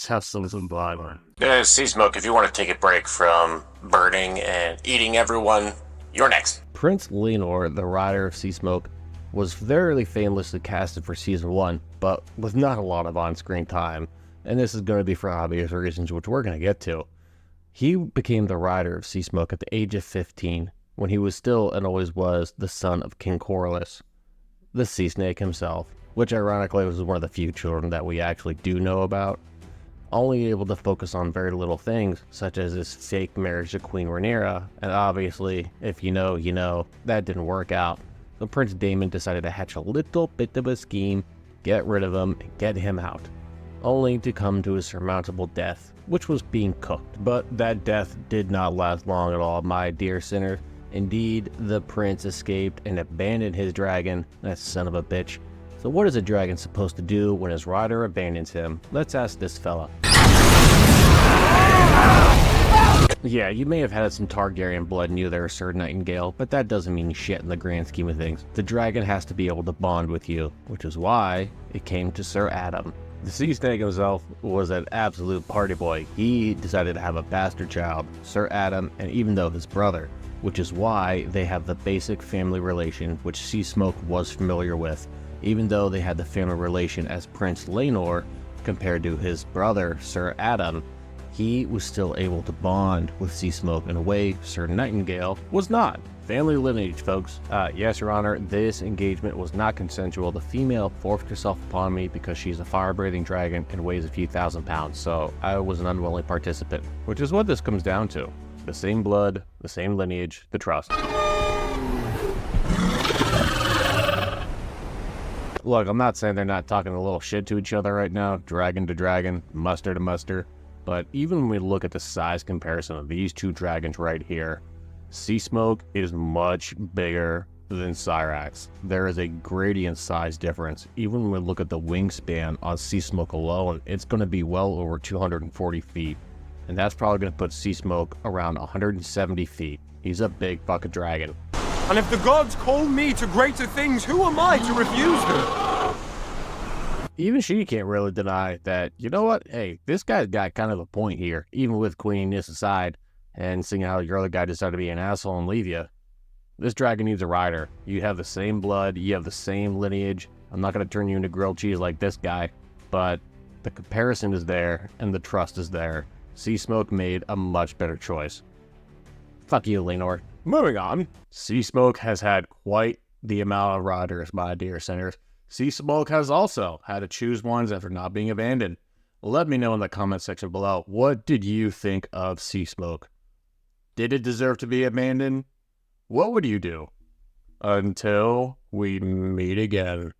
have some blood. Seasmoke, if you want to take a break from burning and eating everyone, you're next. Prince Lenor, the rider of Seasmoke, was very famously casted for Season 1, but with not a lot of on-screen time, and this is going to be for obvious reasons, which we're going to get to. He became the rider of Seasmoke at the age of 15, when he was still and always was the son of King Corlys, the Sea Snake himself, which ironically was one of the few children that we actually do know about. Only able to focus on very little things, such as his fake marriage to Queen Rhaenyra, and obviously, if you know, you know, that didn't work out. So Prince Daemon decided to hatch a little bit of a scheme, get rid of him, and get him out, only to come to a surmountable death, which was being cooked. But that death did not last long at all, my dear sinner. Indeed, the prince escaped and abandoned his dragon, that son of a bitch. So what is a dragon supposed to do when his rider abandons him? Let's ask this fella. Yeah, you may have had some Targaryen blood in you there, Sir Nightingale, but that doesn't mean shit in the grand scheme of things. The dragon has to be able to bond with you, which is why it came to Sir Addam. The Sea Snake himself was an absolute party boy. He decided to have a bastard child, Sir Addam, and even though his brother, which is why they have the basic family relation which Seasmoke was familiar with, even though they had the family relation as Prince Lenor compared to his brother, Sir Addam. He was still able to bond with Seasmoke in a way Sir Nightingale was not. Family lineage, folks. Yes, Your Honor, this engagement was not consensual. The female forced herself upon me because she's a fire-breathing dragon and weighs a few thousand pounds, so I was an unwilling participant, which is what this comes down to. The same blood, the same lineage, the trust. Look, I'm not saying they're not talking a little shit to each other right now, dragon to dragon, muster to muster, but even when we look at the size comparison of these two dragons right here, Seasmoke is much bigger than Syrax. There is a gradient size difference. Even when we look at the wingspan on Seasmoke alone, it's going to be well over 240 feet, and that's probably going to put Seasmoke around 170 feet. He's a big fucking dragon. And if the gods call me to greater things, who am I to refuse them? Even she can't really deny that, you know what, hey, this guy's got kind of a point here, even with Queeniness aside, and seeing how your other guy decided to be an asshole and leave you. This dragon needs a rider. You have the same blood, you have the same lineage. I'm not going to turn you into grilled cheese like this guy, but the comparison is there, and the trust is there. Seasmoke made a much better choice. Fuck you, Lenor. Moving on. Seasmoke has had quite the amount of riders, my dear sinners. Seasmoke has also had to choose ones after not being abandoned. Let me know in the comment section below, what did you think of Seasmoke? Did it deserve to be abandoned? What would you do? Until we meet again.